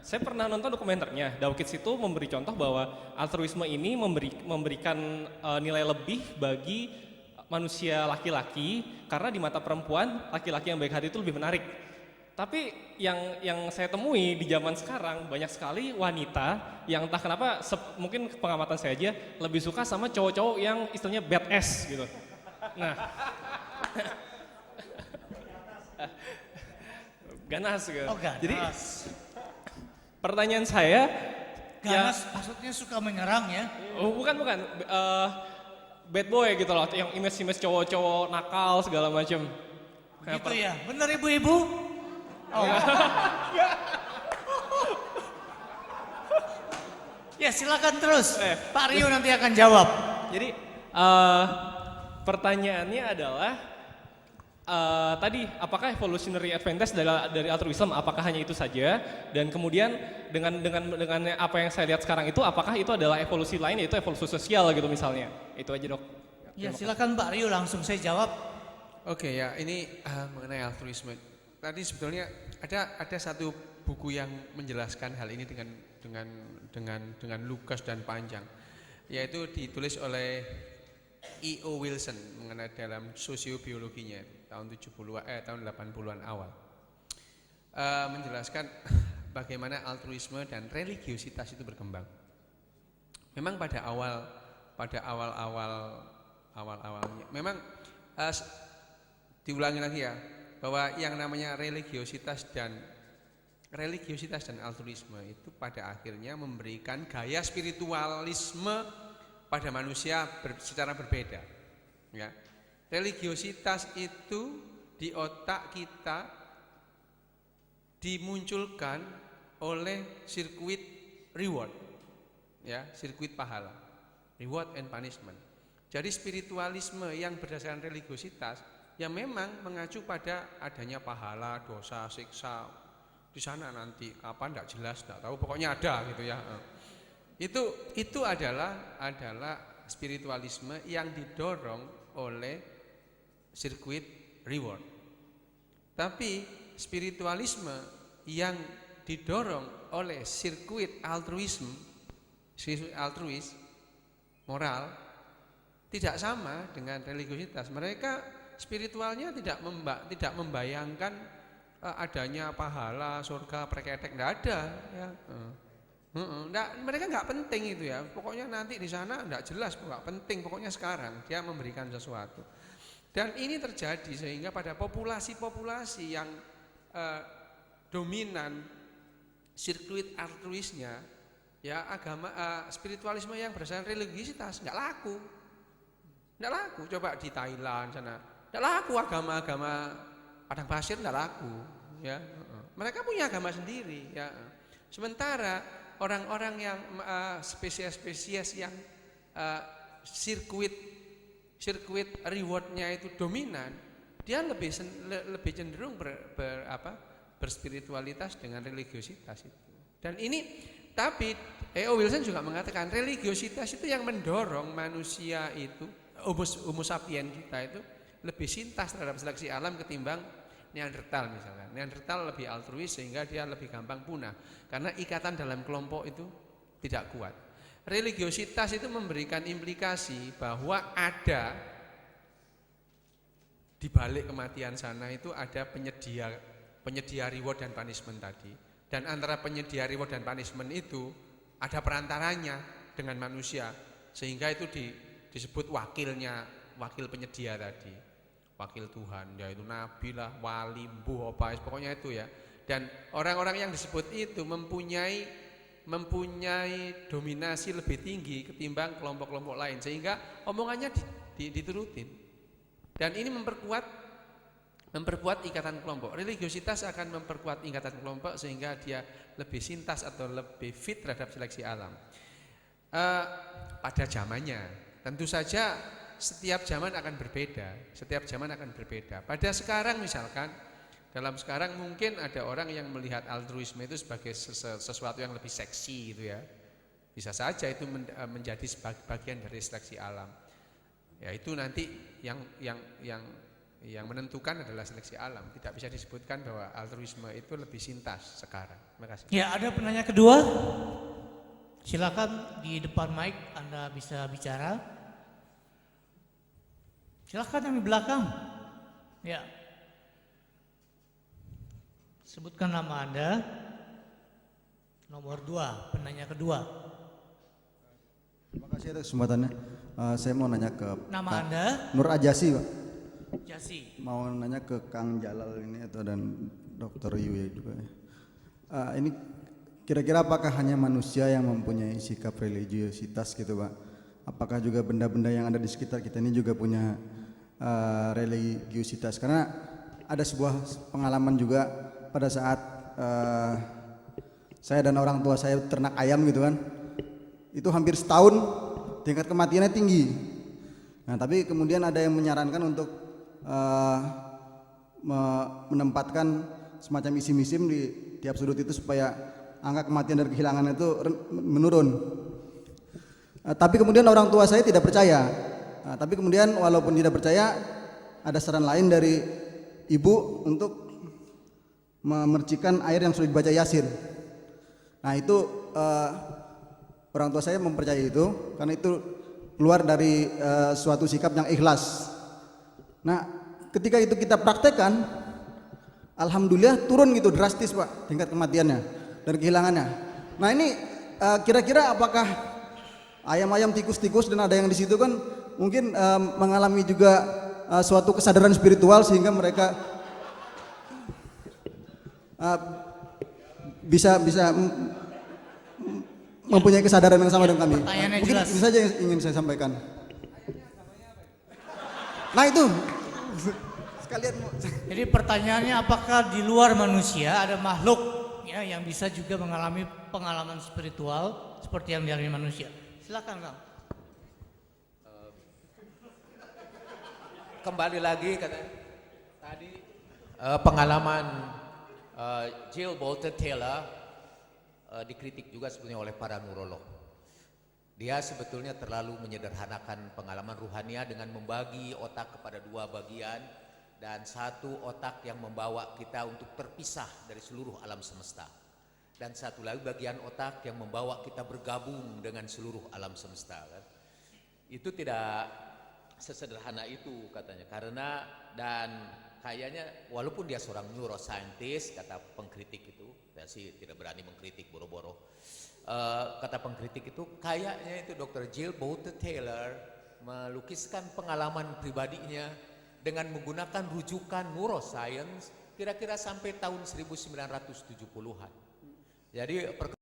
saya pernah nonton dokumenternya. Dawkins itu memberi contoh bahwa altruisme ini memberikan nilai lebih bagi manusia laki-laki karena di mata perempuan laki-laki yang baik hati itu lebih menarik. Tapi yang saya temui di zaman sekarang banyak sekali wanita yang entah kenapa mungkin pengamatan saya aja lebih suka sama cowok-cowok yang istilahnya badass gitu. Nah, ganas gitu. Oh ganas. Jadi pertanyaan saya, Ganas maksudnya suka menyerang ya? bukan, bad boy gitu loh, yang image cowok-cowok nakal segala macam. Gitu ya, bener ibu-ibu? Oh. Ya silakan terus, Pak Rio nanti akan jawab. Jadi pertanyaannya adalah tadi apakah evolutionary advantage dari altruism, apakah hanya itu saja, dan kemudian dengan apa yang saya lihat sekarang itu apakah itu adalah evolusi lain, yaitu evolusi sosial gitu misalnya. Itu aja dok. Ya silakan Pak Rio, langsung saya jawab. Oke ya, ini mengenai altruisme. Tadi sebetulnya ada satu buku yang menjelaskan hal ini dengan lugas dan panjang, yaitu ditulis oleh E.O. Wilson mengenai dalam sosiobiologinya tahun 80-an awal, menjelaskan bagaimana altruisme dan religiositas itu berkembang. Memang pada awalnya memang diulangi lagi ya, bahwa yang namanya religiositas dan altruisme itu pada akhirnya memberikan gaya spiritualisme pada manusia secara berbeda. Ya. Religiositas itu di otak kita dimunculkan oleh sirkuit reward, ya, sirkuit pahala, reward and punishment. Jadi spiritualisme yang berdasarkan religiositas yang memang mengacu pada adanya pahala, dosa, siksa di sana nanti apa enggak jelas, enggak tahu, pokoknya ada gitu ya. Itu adalah spiritualisme yang didorong oleh sirkuit reward. Tapi spiritualisme yang didorong oleh sirkuit altruis moral tidak sama dengan religiositas. Mereka spiritualnya tidak membayangkan adanya pahala, surga, perketek, enggak ada ya. Mereka nggak penting itu ya. Pokoknya nanti di sana nggak jelas, nggak penting. Pokoknya sekarang dia memberikan sesuatu. Dan ini terjadi sehingga pada populasi-populasi yang dominan sirkuit altruisnya, ya spiritualisme yang berdasarkan religiositas nggak laku. Coba di Thailand sana, nggak laku agama padang pasir, nggak laku. Ya, mereka punya agama sendiri. Ya, sementara orang-orang yang spesies yang sirkuit rewardnya itu dominan, dia lebih cenderung berspiritualitas dengan religiositas itu. Dan ini, tapi E.O. Wilson juga mengatakan religiositas itu yang mendorong manusia itu, Homo sapien kita itu lebih sintas terhadap seleksi alam ketimbang Neandertal misalkan. Neandertal lebih altruis sehingga dia lebih gampang punah karena ikatan dalam kelompok itu tidak kuat. Religiositas itu memberikan implikasi bahwa ada di balik kematian sana itu ada penyedia reward dan punishment tadi. Dan antara penyedia reward dan punishment itu ada perantaranya dengan manusia sehingga itu disebut wakil penyedia tadi. Wakil Tuhan, yaitu nabi lah, wali, mbuh, pokoknya itu ya. Dan orang-orang yang disebut itu mempunyai dominasi lebih tinggi ketimbang kelompok-kelompok lain sehingga omongannya diturutin. Dan ini memperkuat ikatan kelompok. Religiositas akan memperkuat ikatan kelompok sehingga dia lebih sintas atau lebih fit terhadap seleksi alam. Pada zamannya, tentu saja setiap zaman akan berbeda. Pada sekarang misalkan, dalam sekarang mungkin ada orang yang melihat altruisme itu sebagai sesuatu yang lebih seksi gitu ya. Bisa saja itu menjadi bagian dari seleksi alam. Ya itu nanti yang Yang menentukan adalah seleksi alam. Tidak bisa disebutkan bahwa altruisme itu lebih sintas sekarang. Terima kasih. Ya, ada penanya kedua. Silakan di depan mic Anda bisa bicara. Silakan yang di belakang. Ya. Sebutkan nama Anda. Nomor 2, penanya kedua. Terima kasih atas kesempatannya. Saya mau nanya ke Nama Anda? Nur Ajasi, Pak. Jasi. Mau nanya ke Kang Jalal ini atau dan Dr. Yu juga. Ini kira-kira apakah hanya manusia yang mempunyai sikap religiositas gitu, Pak? Apakah juga benda-benda yang ada di sekitar kita ini juga punya religiositas? Karena ada sebuah pengalaman juga pada saat saya dan orang tua saya ternak ayam gitu kan. Itu hampir setahun tingkat kematiannya tinggi. Nah, tapi kemudian ada yang menyarankan untuk menempatkan semacam isim-isim di tiap sudut itu supaya angka kematian dan kehilangan itu menurun. Tapi kemudian orang tua saya tidak percaya. Tapi kemudian walaupun tidak percaya, ada saran lain dari ibu untuk memercikan air yang sudah dibaca Yasin. Nah itu orang tua saya mempercayai itu karena itu keluar dari suatu sikap yang ikhlas. Nah ketika itu kita praktekkan, alhamdulillah turun gitu drastis, Pak, tingkat kematiannya dan kehilangannya. Nah ini kira-kira apakah ayam-ayam, tikus-tikus dan ada yang di situ kan mungkin mengalami juga suatu kesadaran spiritual sehingga mereka bisa mempunyai kesadaran yang sama dengan kami. Pertanyaannya Mungkin jelas. itu saja yang ingin saya sampaikan. Nah itu sekalian. Jadi pertanyaannya, apakah di luar manusia ada makhluk ya yang bisa juga mengalami pengalaman spiritual seperti yang dialami manusia? Silakan, Kang. Kembali lagi kata tadi pengalaman Jill Bolte Taylor dikritik juga sebetulnya oleh para neurolog. Dia sebetulnya terlalu menyederhanakan pengalaman ruhania dengan membagi otak kepada dua bagian dan satu otak yang membawa kita untuk terpisah dari seluruh alam semesta dan satu lagi bagian otak yang membawa kita bergabung dengan seluruh alam semesta kan. Itu tidak sesederhana itu katanya, karena dan kayaknya walaupun dia seorang neuroscientist, kata pengkritik itu, saya sih tidak berani mengkritik boro-boro, kata pengkritik itu kayaknya itu Dr. Jill Bolte Taylor melukiskan pengalaman pribadinya dengan menggunakan rujukan neuroscience kira-kira sampai tahun 1970-an. Jadi